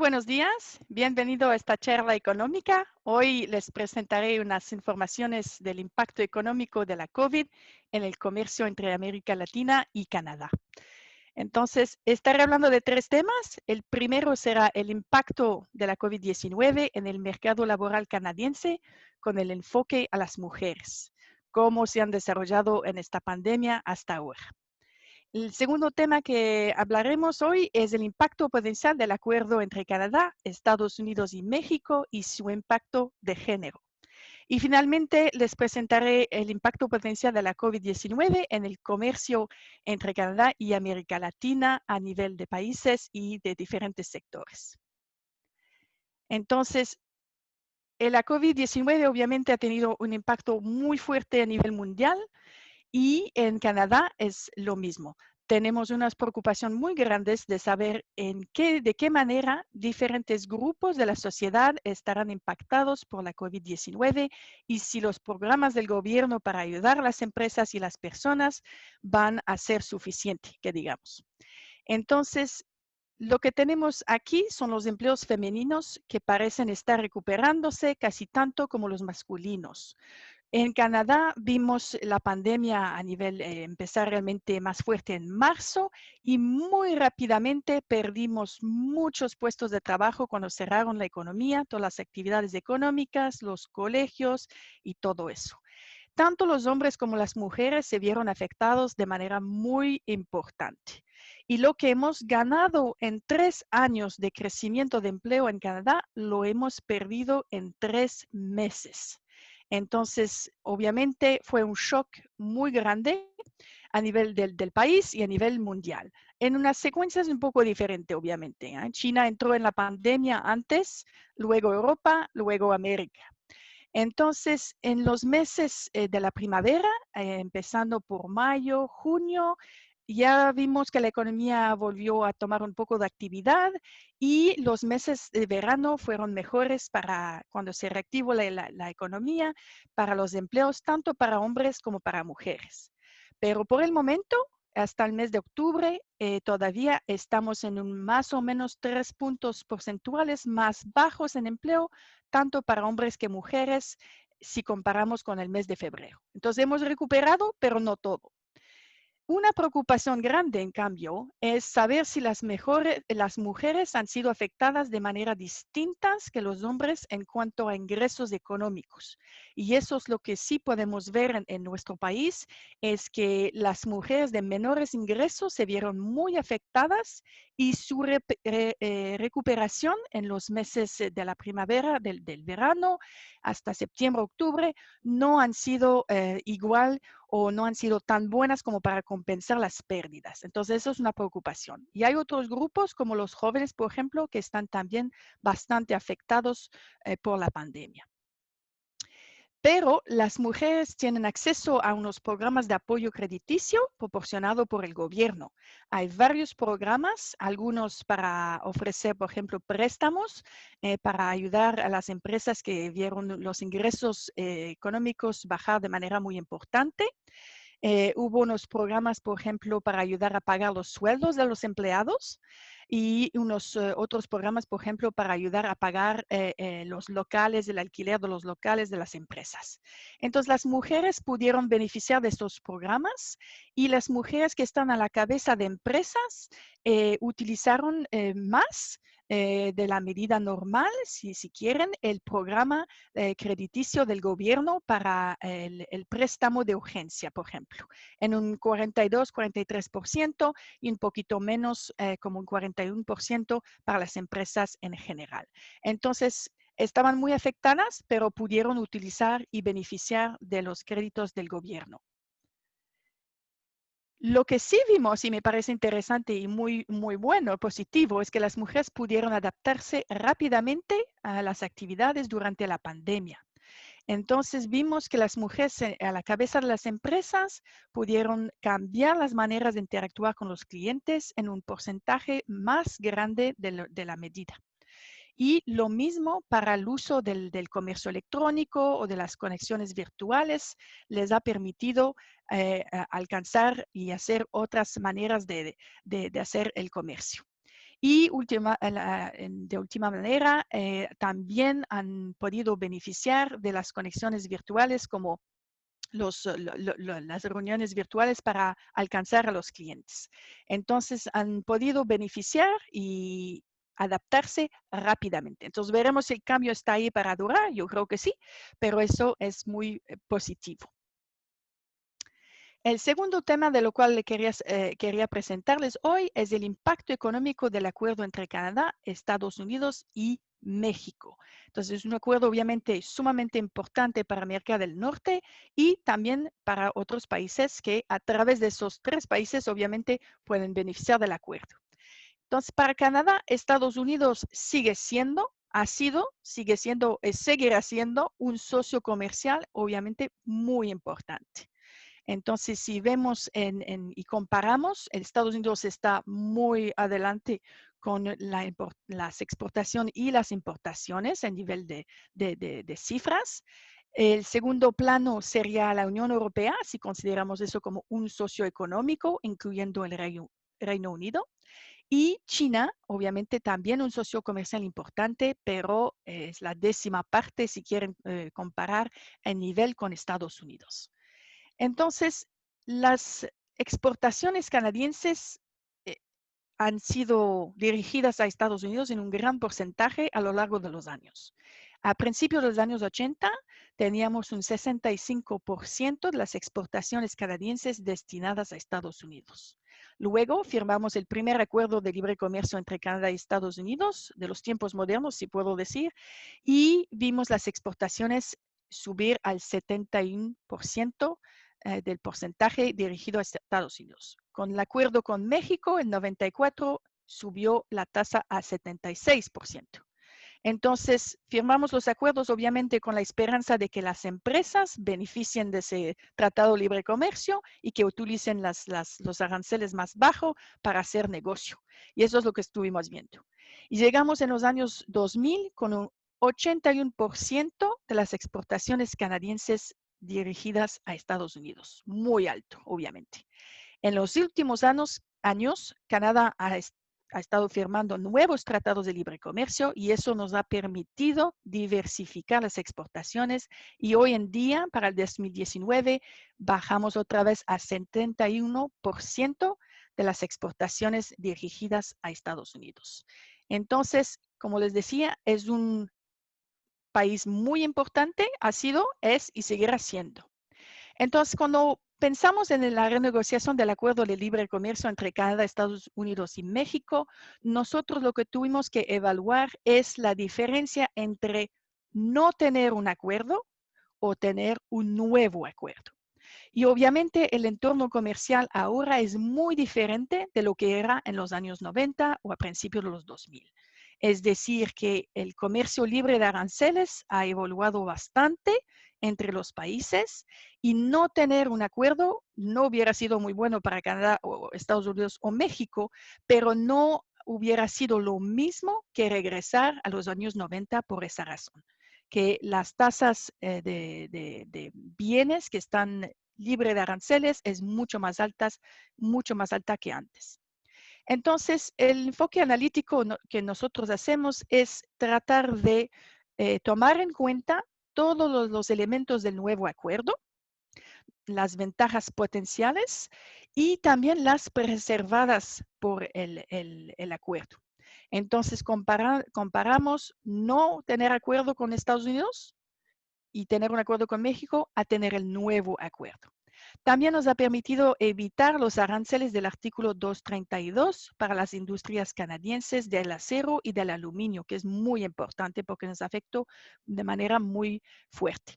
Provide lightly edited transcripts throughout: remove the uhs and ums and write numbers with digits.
buenos días. Bienvenido a esta charla económica. Hoy les presentaré unas informaciones del impacto económico de la COVID en el comercio entre América Latina y Canadá. Entonces, estaré hablando de tres temas. El primero será el impacto de la COVID-19 en el mercado laboral canadiense con el enfoque a las mujeres, cómo se han desarrollado en esta pandemia hasta ahora. El segundo tema que hablaremos hoy es el impacto potencial del acuerdo entre Canadá, Estados Unidos y México y su impacto de género. Y finalmente les presentaré el impacto potencial de la COVID-19 en el comercio entre Canadá y América Latina a nivel de países y de diferentes sectores. Entonces, la COVID-19 obviamente ha tenido un impacto muy fuerte a nivel mundial. Y en Canadá es lo mismo. Tenemos unas preocupaciones muy grandes de saber de qué manera diferentes grupos de la sociedad estarán impactados por la COVID-19 y si los programas del gobierno para ayudar a las empresas y las personas van a ser suficientes, que digamos. Entonces, lo que tenemos aquí son los empleos femeninos que parecen estar recuperándose casi tanto como los masculinos. En Canadá vimos la pandemia a nivel empezar realmente más fuerte en marzo y muy rápidamente perdimos muchos puestos de trabajo cuando cerraron la economía, todas las actividades económicas, los colegios y todo eso. Tanto los hombres como las mujeres se vieron afectados de manera muy importante. Y lo que hemos ganado en 3 años de crecimiento de empleo en Canadá, lo hemos perdido en 3 meses. Entonces, obviamente fue un shock muy grande a nivel del país y a nivel mundial. En unas secuencias un poco diferente, obviamente. China entró en la pandemia antes, luego Europa, luego América. Entonces, en los meses de la primavera, empezando por mayo, junio, ya vimos que la economía volvió a tomar un poco de actividad y los meses de verano fueron mejores para cuando se reactivó la economía, para los empleos, tanto para hombres como para mujeres. Pero por el momento, hasta el mes de octubre, todavía estamos en un más o menos 3 puntos porcentuales más bajos en empleo, tanto para hombres que mujeres, si comparamos con el mes de febrero. Entonces hemos recuperado, pero no todo. Una preocupación grande, en cambio, es saber si las mujeres han sido afectadas de manera distintas que los hombres en cuanto a ingresos económicos. Y eso es lo que sí podemos ver en nuestro país, es que las mujeres de menores ingresos se vieron muy afectadas y su recuperación en los meses de la primavera, del verano, hasta septiembre, octubre, no han sido igual o no han sido tan buenas como para compensar las pérdidas. Entonces, eso es una preocupación. Y hay otros grupos, como los jóvenes, por ejemplo, que están también bastante afectados por la pandemia. Pero las mujeres tienen acceso a unos programas de apoyo crediticio proporcionado por el gobierno. Hay varios programas, algunos para ofrecer, por ejemplo, préstamos para ayudar a las empresas que vieron los ingresos económicos bajar de manera muy importante. Hubo unos programas, por ejemplo, para ayudar a pagar los sueldos de los empleados y unos otros programas, por ejemplo, para ayudar a pagar los locales, el alquiler de los locales de las empresas. Entonces, las mujeres pudieron beneficiar de estos programas y las mujeres que están a la cabeza de empresas utilizaron más de la medida normal, si quieren, el programa crediticio del gobierno para el préstamo de urgencia, por ejemplo, en un 42-43% y un poquito menos, como un 41% para las empresas en general. Entonces, estaban muy afectadas, pero pudieron utilizar y beneficiar de los créditos del gobierno. Lo que sí vimos, y me parece interesante y muy bueno, positivo, es que las mujeres pudieron adaptarse rápidamente a las actividades durante la pandemia. Entonces vimos que las mujeres a la cabeza de las empresas pudieron cambiar las maneras de interactuar con los clientes en un porcentaje más grande de la medida. Y lo mismo para el uso del comercio electrónico o de las conexiones virtuales, les ha permitido alcanzar y hacer otras maneras de hacer el comercio. Y de última manera, también han podido beneficiar de las conexiones virtuales como las reuniones virtuales para alcanzar a los clientes. Entonces, han podido beneficiar y adaptarse rápidamente. Entonces, veremos si el cambio está ahí para durar. Yo creo que sí, pero eso es muy positivo. El segundo tema de lo cual quería presentarles hoy es el impacto económico del acuerdo entre Canadá, Estados Unidos y México. Entonces, es un acuerdo obviamente sumamente importante para América del Norte y también para otros países que a través de esos tres países obviamente pueden beneficiar del acuerdo. Entonces, para Canadá, Estados Unidos seguirá siendo un socio comercial obviamente muy importante. Entonces, si vemos y comparamos, Estados Unidos está muy adelante con las exportaciones y las importaciones en nivel de cifras. El segundo plano sería la Unión Europea, si consideramos eso como un socio económico, incluyendo el Reino Unido. Y China, obviamente, también un socio comercial importante, pero es la 10ª parte, si quieren comparar, en nivel con Estados Unidos. Entonces, las exportaciones canadienses han sido dirigidas a Estados Unidos en un gran porcentaje a lo largo de los años. A principios de los años 80, teníamos un 65% de las exportaciones canadienses destinadas a Estados Unidos. Luego firmamos el primer acuerdo de libre comercio entre Canadá y Estados Unidos, de los tiempos modernos, si puedo decir, y vimos las exportaciones subir al 71% del porcentaje dirigido a Estados Unidos. Con el acuerdo con México, en 94 subió la tasa a 76%. Entonces, firmamos los acuerdos obviamente con la esperanza de que las empresas beneficien de ese tratado de libre comercio y que utilicen los aranceles más bajos para hacer negocio. Y eso es lo que estuvimos viendo. Y llegamos en los años 2000 con un 81% de las exportaciones canadienses dirigidas a Estados Unidos. Muy alto, obviamente. En los últimos años Canadá ha estado firmando nuevos tratados de libre comercio y eso nos ha permitido diversificar las exportaciones y hoy en día, para el 2019, bajamos otra vez a 71% de las exportaciones dirigidas a Estados Unidos. Entonces, como les decía, es un país muy importante, ha sido, es y seguirá siendo. Entonces, cuando pensamos en la renegociación del acuerdo de libre comercio entre Canadá, Estados Unidos y México, nosotros lo que tuvimos que evaluar es la diferencia entre no tener un acuerdo o tener un nuevo acuerdo. Y obviamente el entorno comercial ahora es muy diferente de lo que era en los años 90 o a principios de los 2000. Es decir, que el comercio libre de aranceles ha evolucionado bastante entre los países y no tener un acuerdo no hubiera sido muy bueno para Canadá o Estados Unidos o México, pero no hubiera sido lo mismo que regresar a los años 90 por esa razón, que las tasas de bienes que están libre de aranceles es mucho más alta que antes. Entonces, el enfoque analítico que nosotros hacemos es tratar de tomar en cuenta todos los elementos del nuevo acuerdo, las ventajas potenciales y también las preservadas por el acuerdo. Entonces, comparamos no tener acuerdo con Estados Unidos y tener un acuerdo con México a tener el nuevo acuerdo. También nos ha permitido evitar los aranceles del artículo 232 para las industrias canadienses del acero y del aluminio, que es muy importante porque nos afectó de manera muy fuerte.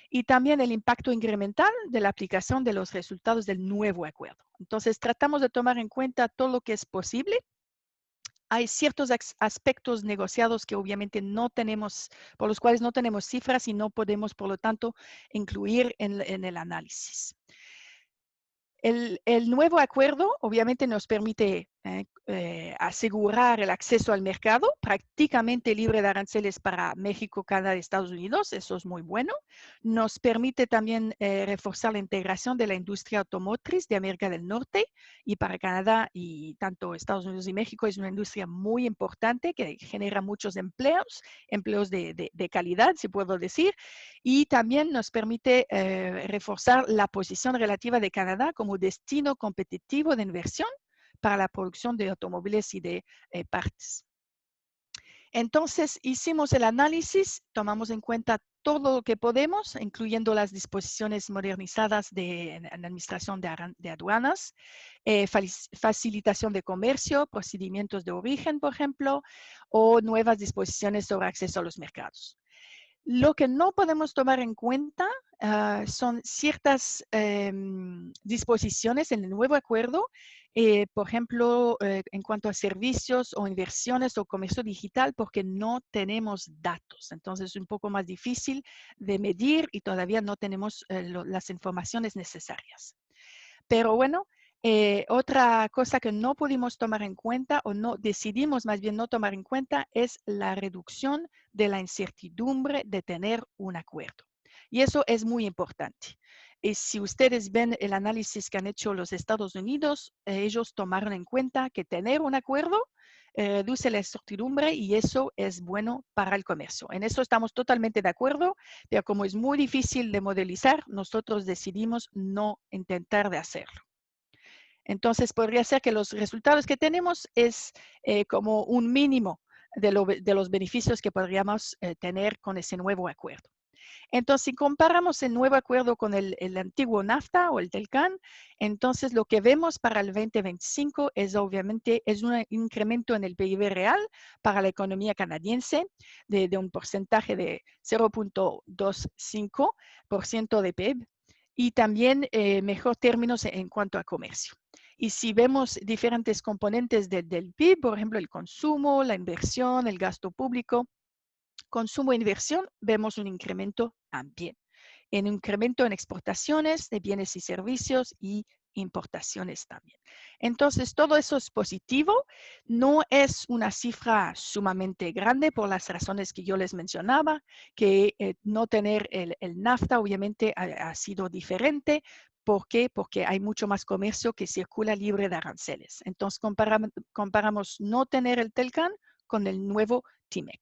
Y también el impacto incremental de la aplicación de los resultados del nuevo acuerdo. Entonces, tratamos de tomar en cuenta todo lo que es posible. Hay ciertos aspectos negociados que obviamente no tenemos, por los cuales no tenemos cifras y no podemos, por lo tanto, incluir en el análisis. El nuevo acuerdo obviamente nos permite asegurar el acceso al mercado prácticamente libre de aranceles para México, Canadá y Estados Unidos. Eso es muy bueno. Nos permite también reforzar la integración de la industria automotriz de América del Norte, y para Canadá y tanto Estados Unidos y México es una industria muy importante que genera muchos empleos, empleos de calidad, si puedo decir, y también nos permite reforzar la posición relativa de Canadá como destino competitivo de inversión para la producción de automóviles y de partes. Entonces, hicimos el análisis, tomamos en cuenta todo lo que podemos, incluyendo las disposiciones modernizadas en administración de aduanas, facilitación de comercio, procedimientos de origen, por ejemplo, o nuevas disposiciones sobre acceso a los mercados. Lo que no podemos tomar en cuenta son ciertas disposiciones en el nuevo acuerdo, por ejemplo, en cuanto a servicios o inversiones o comercio digital, porque no tenemos datos. Entonces, es un poco más difícil de medir y todavía no tenemos las informaciones necesarias. Pero bueno, otra cosa que no pudimos tomar en cuenta, o no decidimos más bien no tomar en cuenta, es la reducción de la incertidumbre de tener un acuerdo. Y eso es muy importante. Y si ustedes ven el análisis que han hecho los Estados Unidos, ellos tomaron en cuenta que tener un acuerdo reduce la incertidumbre y eso es bueno para el comercio. En eso estamos totalmente de acuerdo, pero como es muy difícil de modelizar, nosotros decidimos no intentar de hacerlo. Entonces, podría ser que los resultados que tenemos es como un mínimo de los beneficios que podríamos tener con ese nuevo acuerdo. Entonces, si comparamos el nuevo acuerdo con el antiguo NAFTA o el TELCAN, entonces lo que vemos para el 2025 es obviamente un incremento en el PIB real para la economía canadiense de un porcentaje de 0.25% de PIB y también mejor términos en cuanto a comercio. Y si vemos diferentes componentes del PIB, por ejemplo, el consumo, la inversión, el gasto público, consumo e inversión, vemos un incremento también. Un incremento en exportaciones de bienes y servicios y importaciones también. Entonces, todo eso es positivo. No es una cifra sumamente grande por las razones que yo les mencionaba, que no tener el NAFTA obviamente ha sido diferente. ¿Por qué? Porque hay mucho más comercio que circula libre de aranceles. Entonces, comparamos no tener el TELCAN con el nuevo TIMEC.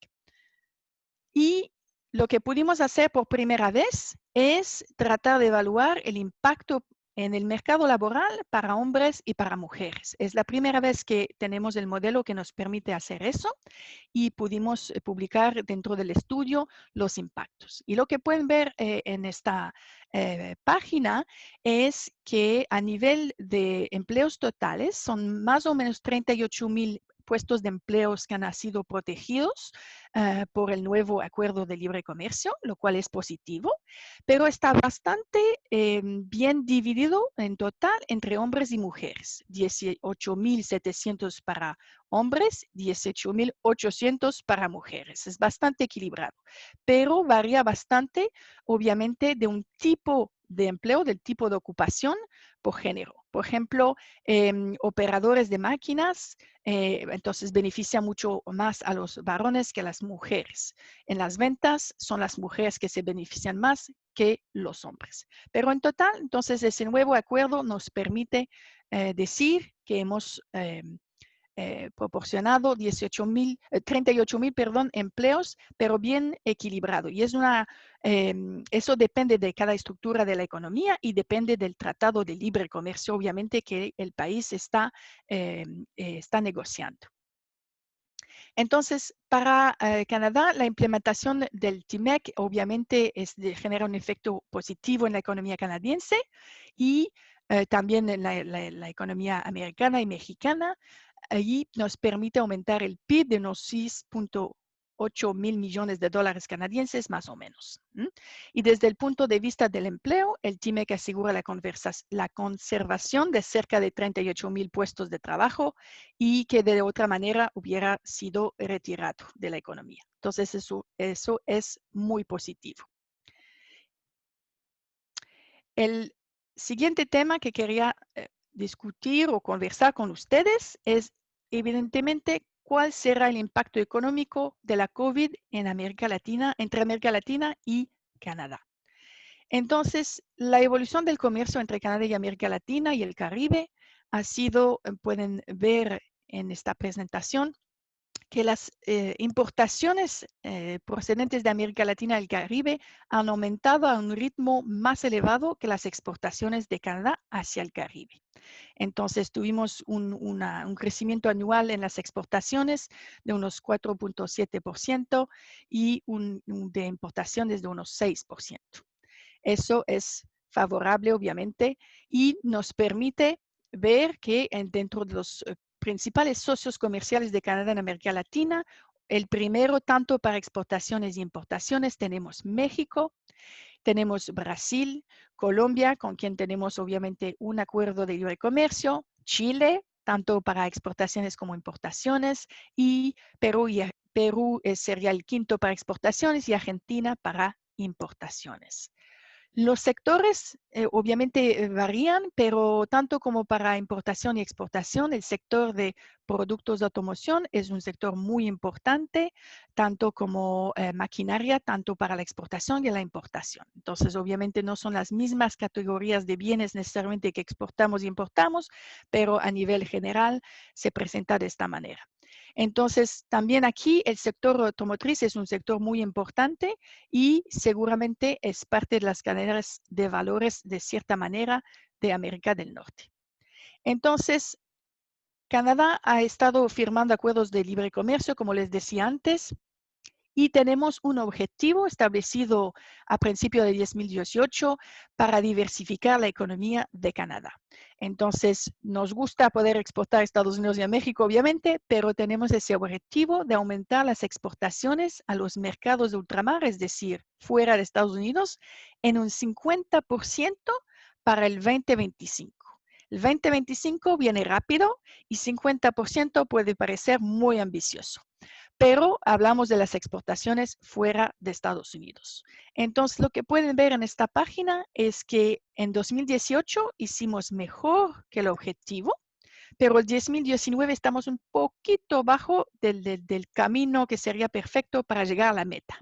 Y lo que pudimos hacer por primera vez es tratar de evaluar el impacto en el mercado laboral para hombres y para mujeres. Es la primera vez que tenemos el modelo que nos permite hacer eso y pudimos publicar dentro del estudio los impactos. Y lo que pueden ver en esta página es que a nivel de empleos totales son más o menos 38,000 puestos de empleos que han sido protegidos por el nuevo acuerdo de libre comercio, lo cual es positivo, pero está bastante bien dividido en total entre hombres y mujeres. 18,700 para hombres, 18,800 para mujeres. Es bastante equilibrado, pero varía bastante, obviamente, de un tipo de empleo, del tipo de ocupación por género. Por ejemplo, operadores de máquinas, entonces beneficia mucho más a los varones que a las mujeres. En las ventas son las mujeres que se benefician más que los hombres. Pero en total, entonces ese nuevo acuerdo nos permite decir que hemos proporcionado 38,000 empleos, pero bien equilibrado. Y eso depende de cada estructura de la economía y depende del Tratado de Libre Comercio, obviamente, que el país está negociando. Entonces, para Canadá, la implementación del TIMEC obviamente genera un efecto positivo en la economía canadiense y también en la economía americana y mexicana. Allí nos permite aumentar el PIB de unos 6,8 mil millones de dólares canadienses, más o menos. Y desde el punto de vista del empleo, el TIMEC asegura la conservación de cerca de 38,000 puestos de trabajo y que de otra manera hubiera sido retirado de la economía. Entonces, eso es muy positivo. El siguiente tema que quería discutir o conversar con ustedes es evidentemente cuál será el impacto económico de la COVID en América Latina, entre América Latina y Canadá. Entonces, la evolución del comercio entre Canadá y América Latina y el Caribe ha sido, pueden ver en esta presentación, que las importaciones procedentes de América Latina y el Caribe han aumentado a un ritmo más elevado que las exportaciones de Canadá hacia el Caribe. Entonces, tuvimos un crecimiento anual en las exportaciones de unos 4.7% y de importaciones de unos 6%. Eso es favorable, obviamente, y nos permite ver que dentro de los principales socios comerciales de Canadá en América Latina, el primero, tanto para exportaciones y importaciones, tenemos México, tenemos Brasil, Colombia, con quien tenemos obviamente un acuerdo de libre comercio, Chile, tanto para exportaciones como importaciones, y Perú sería el quinto para exportaciones y Argentina para importaciones. Los sectores obviamente varían, pero tanto como para importación y exportación, el sector de productos de automoción es un sector muy importante, tanto como maquinaria, tanto para la exportación y la importación. Entonces, obviamente no son las mismas categorías de bienes necesariamente que exportamos y importamos, pero a nivel general se presenta de esta manera. Entonces, también aquí el sector automotriz es un sector muy importante y seguramente es parte de las cadenas de valores de cierta manera de América del Norte. Entonces, Canadá ha estado firmando acuerdos de libre comercio, como les decía antes, y tenemos un objetivo establecido a principios de 2018 para diversificar la economía de Canadá. Entonces, nos gusta poder exportar a Estados Unidos y a México, obviamente, pero tenemos ese objetivo de aumentar las exportaciones a los mercados de ultramar, es decir, fuera de Estados Unidos, en un 50% para el 2025. El 2025 viene rápido y 50% puede parecer muy ambicioso, pero hablamos de las exportaciones fuera de Estados Unidos. Entonces, lo que pueden ver en esta página es que en 2018 hicimos mejor que el objetivo, pero el 2019 estamos un poquito bajo del camino que sería perfecto para llegar a la meta.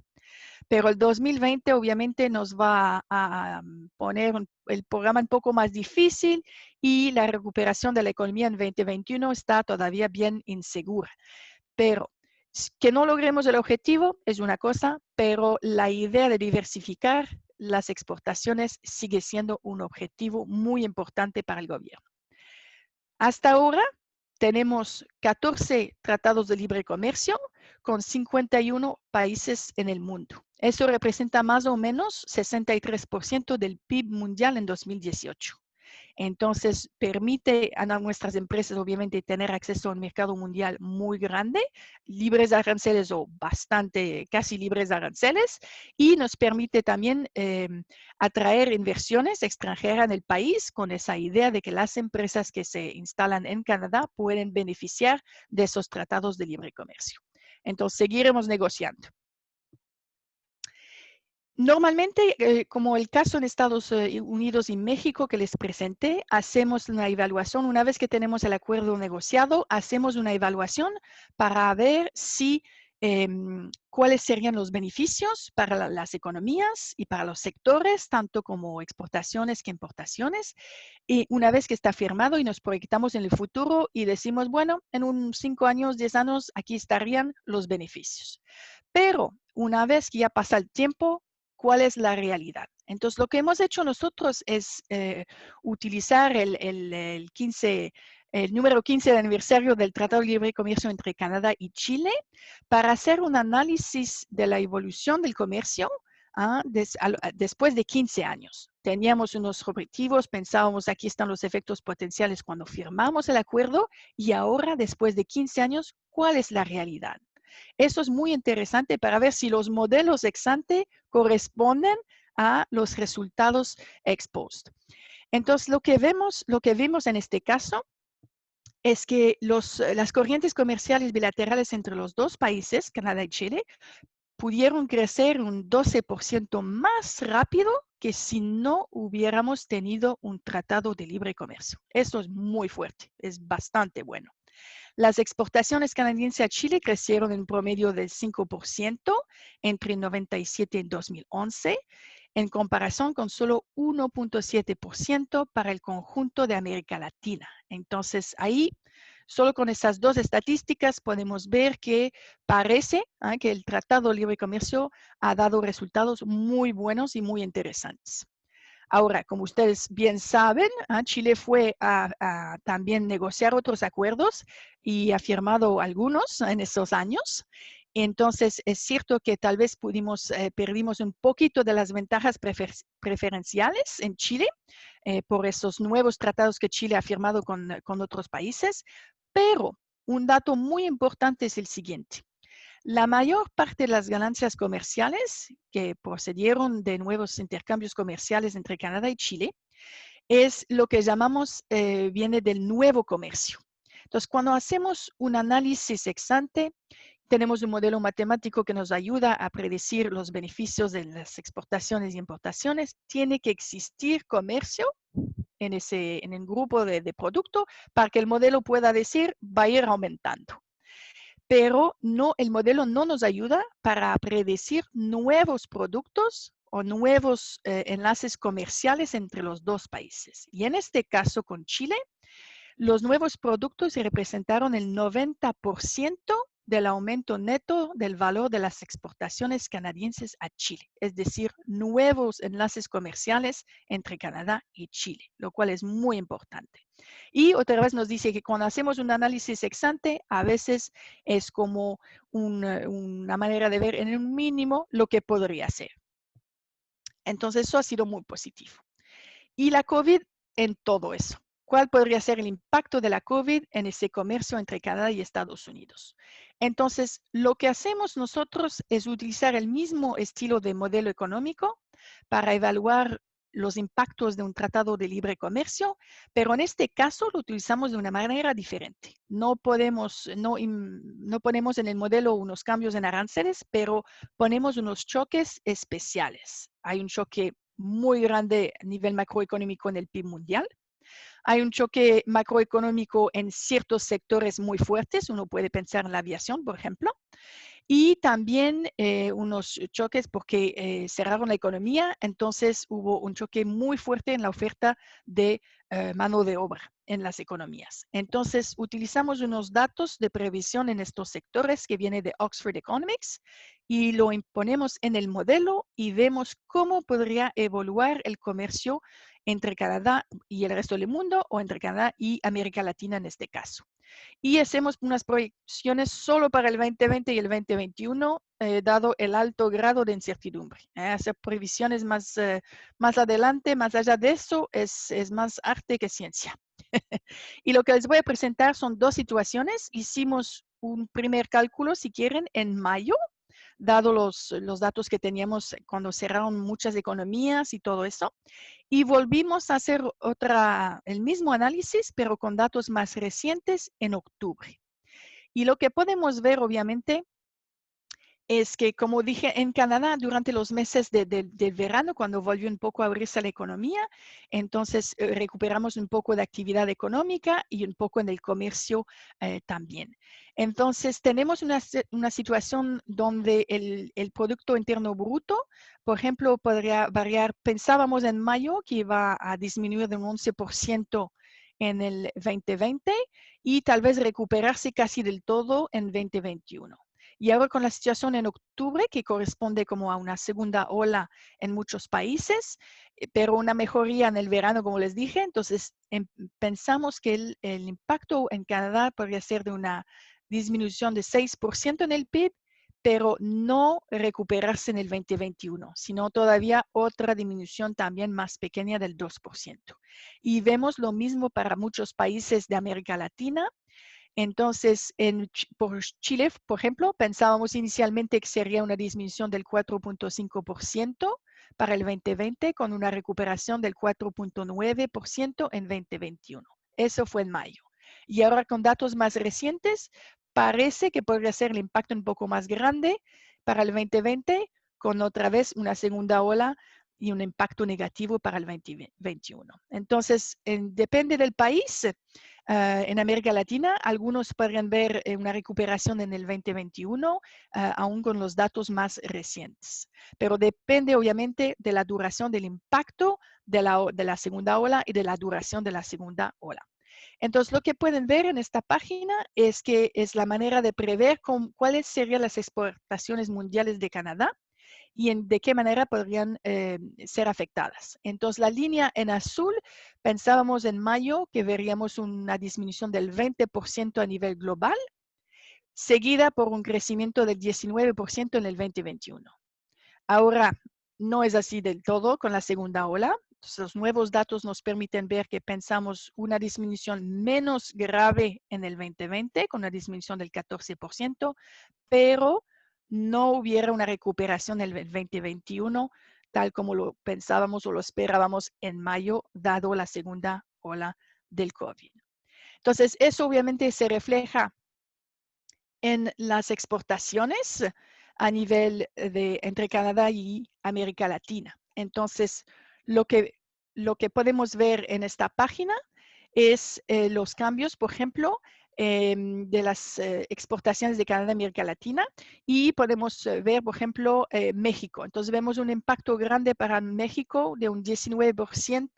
Pero el 2020 obviamente nos va a poner el programa un poco más difícil y la recuperación de la economía en 2021 está todavía bien insegura. Pero que no logremos el objetivo es una cosa, pero la idea de diversificar las exportaciones sigue siendo un objetivo muy importante para el gobierno. Hasta ahora tenemos 14 tratados de libre comercio con 51 países en el mundo. Eso representa más o menos 63% del PIB mundial en 2018. Entonces, permite a nuestras empresas, obviamente, tener acceso a un mercado mundial muy grande, libres de aranceles o bastante, casi libres de aranceles, y nos permite también atraer inversiones extranjeras en el país con esa idea de que las empresas que se instalan en Canadá pueden beneficiar de esos tratados de libre comercio. Entonces, seguiremos negociando. Normalmente, como el caso en Estados Unidos y México que les presenté, hacemos una evaluación. Una vez que tenemos el acuerdo negociado, hacemos una evaluación para ver si cuáles serían los beneficios para las economías y para los sectores, tanto como exportaciones que importaciones. Y una vez que está firmado y nos proyectamos en el futuro y decimos, bueno, en unos 5 años, 10 años, aquí estarían los beneficios. Pero una vez que ya pasa el tiempo, ¿cuál es la realidad? Entonces, lo que hemos hecho nosotros es utilizar el número 15 de aniversario del Tratado de Libre Comercio entre Canadá y Chile para hacer un análisis de la evolución del comercio después de 15 años. Teníamos unos objetivos, pensábamos aquí están los efectos potenciales cuando firmamos el acuerdo y ahora, después de 15 años, ¿cuál es la realidad? Eso es muy interesante para ver si los modelos ex ante corresponden a los resultados ex post. Entonces, lo que vimos en este caso es que las corrientes comerciales bilaterales entre los dos países, Canadá y Chile, pudieron crecer un 12% más rápido que si no hubiéramos tenido un tratado de libre comercio. Eso es muy fuerte, es bastante bueno. Las exportaciones canadienses a Chile crecieron en un promedio del 5% entre 97 y 2011, en comparación con solo 1.7% para el conjunto de América Latina. Entonces, ahí, solo con esas dos estadísticas podemos ver que parece que el Tratado de Libre Comercio ha dado resultados muy buenos y muy interesantes. Ahora, como ustedes bien saben, Chile fue a también negociar otros acuerdos y ha firmado algunos en esos años. Entonces, es cierto que tal vez perdimos un poquito de las ventajas preferenciales en Chile por esos nuevos tratados que Chile ha firmado con otros países, pero un dato muy importante es el siguiente. La mayor parte de las ganancias comerciales que procedieron de nuevos intercambios comerciales entre Canadá y Chile es lo que llamamos, viene del nuevo comercio. Entonces, cuando hacemos un análisis ex ante, tenemos un modelo matemático que nos ayuda a predecir los beneficios de las exportaciones y importaciones. Tiene que existir comercio en el grupo de producto para que el modelo pueda decir va a ir aumentando, pero no, el modelo no nos ayuda para predecir nuevos productos o nuevos enlaces comerciales entre los dos países. Y en este caso con Chile, los nuevos productos representaron el 90% del aumento neto del valor de las exportaciones canadienses a Chile, es decir, nuevos enlaces comerciales entre Canadá y Chile, lo cual es muy importante. Y otra vez nos dice que cuando hacemos un análisis ex ante, a veces es como una manera de ver en un mínimo lo que podría ser. Entonces, eso ha sido muy positivo. Y la COVID en todo eso. ¿Cuál podría ser el impacto de la COVID en ese comercio entre Canadá y Estados Unidos? Entonces, lo que hacemos nosotros es utilizar el mismo estilo de modelo económico para evaluar los impactos de un tratado de libre comercio, pero en este caso lo utilizamos de una manera diferente. No ponemos en el modelo unos cambios en aranceles, pero ponemos unos choques especiales. Hay un choque muy grande a nivel macroeconómico en el PIB mundial. Hay un choque macroeconómico en ciertos sectores muy fuertes. Uno puede pensar en la aviación, por ejemplo. Y también unos choques porque cerraron la economía, entonces hubo un choque muy fuerte en la oferta de mano de obra en las economías. Entonces utilizamos unos datos de previsión en estos sectores que viene de Oxford Economics y lo imponemos en el modelo y vemos cómo podría evolucionar el comercio entre Canadá y el resto del mundo o entre Canadá y América Latina en este caso. Y hacemos unas proyecciones solo para el 2020 y el 2021, dado el alto grado de incertidumbre. Hacer previsiones más adelante, más allá de eso, es más arte que ciencia. Y lo que les voy a presentar son dos situaciones. Hicimos un primer cálculo, si quieren, en mayo, dado los datos que teníamos cuando cerraron muchas economías y todo eso. Y volvimos a hacer el mismo análisis, pero con datos más recientes en octubre. Y lo que podemos ver, obviamente, es que, como dije, en Canadá, durante los meses del verano, cuando volvió un poco a abrirse la economía, entonces recuperamos un poco de actividad económica y un poco en el comercio también. Entonces, tenemos una situación donde el Producto Interno Bruto, por ejemplo, podría variar. Pensábamos en mayo que iba a disminuir de un 11% en el 2020 y tal vez recuperarse casi del todo en 2021. Y ahora con la situación en octubre, que corresponde como a una segunda ola en muchos países, pero una mejoría en el verano, como les dije, entonces pensamos que el impacto en Canadá podría ser de una disminución de 6% en el PIB, pero no recuperarse en el 2021, sino todavía otra disminución también más pequeña del 2%. Y vemos lo mismo para muchos países de América Latina. Entonces, por Chile, por ejemplo, pensábamos inicialmente que sería una disminución del 4.5% para el 2020 con una recuperación del 4.9% en 2021. Eso fue en mayo. Y ahora con datos más recientes, parece que podría ser el impacto un poco más grande para el 2020 con otra vez una segunda ola y un impacto negativo para el 2021. Entonces, depende del país. En América Latina, algunos podrían ver una recuperación en el 2021, aún con los datos más recientes. Pero depende, obviamente, de la duración del impacto de la segunda ola y de la duración de la segunda ola. Entonces, lo que pueden ver en esta página es que es la manera de prever cuáles serían las exportaciones mundiales de Canadá y de qué manera podrían ser afectadas. Entonces, la línea en azul, pensábamos en mayo que veríamos una disminución del 20% a nivel global, seguida por un crecimiento del 19% en el 2021. Ahora, no es así del todo con la segunda ola. Entonces, los nuevos datos nos permiten ver que pensamos una disminución menos grave en el 2020, con una disminución del 14%, pero no hubiera una recuperación en el 2021, tal como lo pensábamos o lo esperábamos en mayo, dado la segunda ola del COVID. Entonces, eso obviamente se refleja en las exportaciones a nivel entre Canadá y América Latina. Entonces, lo que, lo que podemos ver en esta página es los cambios, por ejemplo, de las exportaciones de Canadá a América Latina y podemos ver, por ejemplo, México. Entonces, vemos un impacto grande para México de un 19%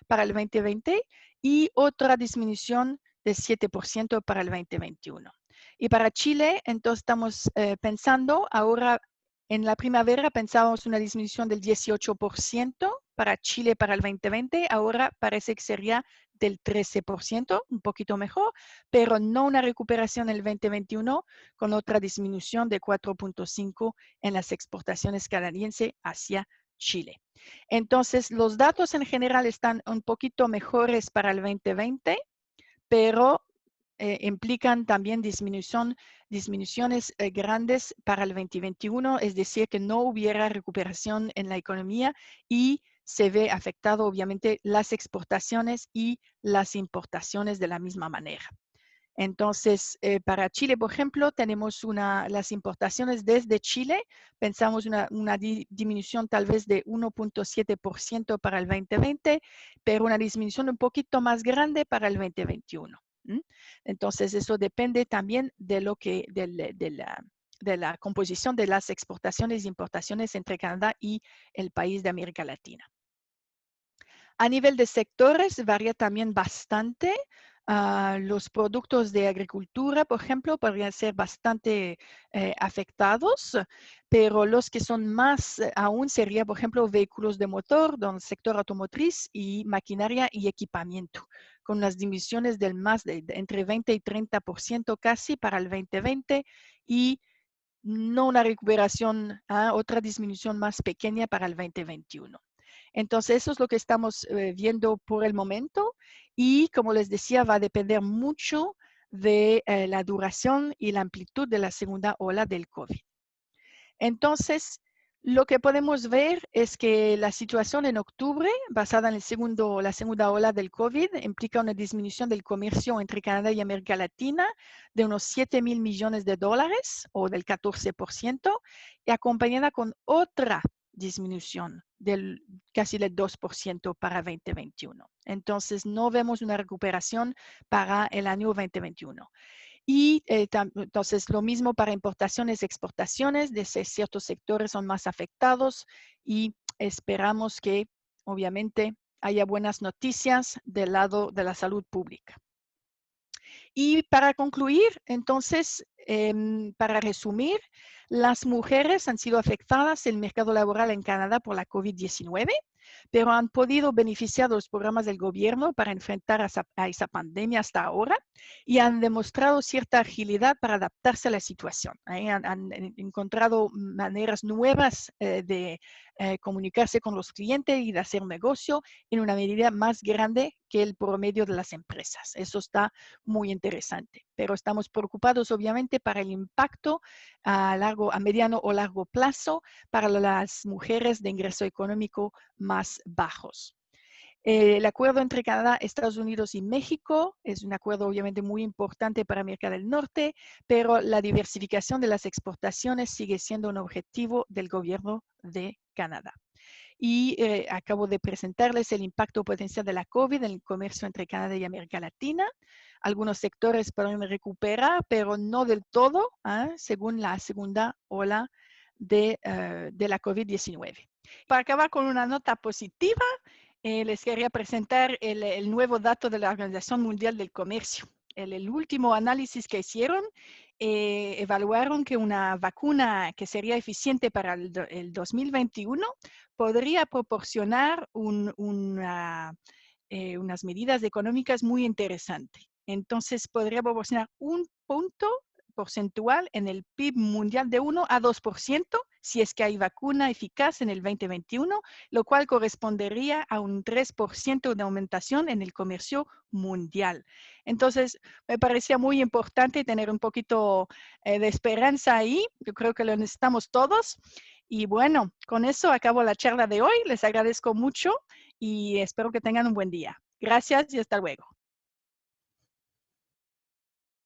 para el 2020 y otra disminución de 7% para el 2021. Y para Chile, entonces estamos pensando ahora, en la primavera pensábamos una disminución del 18% para Chile para el 2020, ahora parece que sería del 13%, un poquito mejor, pero no una recuperación en el 2021 con otra disminución de 4.5 en las exportaciones canadienses hacia Chile. Entonces, los datos en general están un poquito mejores para el 2020, pero implican también disminuciones grandes para el 2021, es decir, que no hubiera recuperación en la economía y se ve afectado obviamente las exportaciones y las importaciones de la misma manera. Entonces, para Chile, por ejemplo, tenemos las importaciones desde Chile, pensamos una disminución tal vez de 1.7% para el 2020, pero una disminución un poquito más grande para el 2021. Entonces, eso depende también de la composición de las exportaciones e importaciones entre Canadá y el país de América Latina. A nivel de sectores, varía también bastante. Los productos de agricultura, por ejemplo, podrían ser bastante afectados, pero los que son más aún serían, por ejemplo, vehículos de motor, del sector automotriz y maquinaria y equipamiento, con unas disminuciones del más de entre 20 y 30% casi para el 2020 y no una recuperación, otra disminución más pequeña para el 2021. Entonces, eso es lo que estamos viendo por el momento y, como les decía, va a depender mucho de la duración y la amplitud de la segunda ola del COVID. Entonces, lo que podemos ver es que la situación en octubre, basada en la segunda ola del COVID, implica una disminución del comercio entre Canadá y América Latina de unos 7,000 millones de dólares o del 14%, y acompañada con otra disminución del casi del 2% para 2021. Entonces, no vemos una recuperación para el año 2021. Y entonces lo mismo para importaciones y exportaciones, de ciertos sectores son más afectados y esperamos que obviamente haya buenas noticias del lado de la salud pública. Y para concluir, entonces, para resumir, las mujeres han sido afectadas en el mercado laboral en Canadá por la COVID-19, pero han podido beneficiar de los programas del gobierno para enfrentar a esa pandemia hasta ahora y han demostrado cierta agilidad para adaptarse a la situación. Han encontrado maneras nuevas de comunicarse con los clientes y de hacer negocio en una medida más grande que el promedio de las empresas. Eso está muy interesante, pero estamos preocupados obviamente para el impacto a mediano o largo plazo para las mujeres de ingreso económico más bajos. El acuerdo entre Canadá, Estados Unidos y México es un acuerdo obviamente muy importante para América del Norte, pero la diversificación de las exportaciones sigue siendo un objetivo del gobierno de Canadá. y acabo de presentarles el impacto potencial de la COVID en el comercio entre Canadá y América Latina. Algunos sectores pueden recuperar, pero no del todo, según la segunda ola de la COVID-19. Para acabar con una nota positiva, les quería presentar el nuevo dato de la Organización Mundial del Comercio. El último análisis que hicieron, evaluaron que una vacuna que sería eficiente para el 2021 podría proporcionar unas medidas económicas muy interesantes. Entonces, podría proporcionar un punto porcentual en el PIB mundial de 1 a 2% si es que hay vacuna eficaz en el 2021, lo cual correspondería a un 3% de aumentación en el comercio mundial. Entonces, me parecía muy importante tener un poquito de esperanza ahí. Yo creo que lo necesitamos todos. Y bueno, con eso acabo la charla de hoy. Les agradezco mucho y espero que tengan un buen día. Gracias y hasta luego.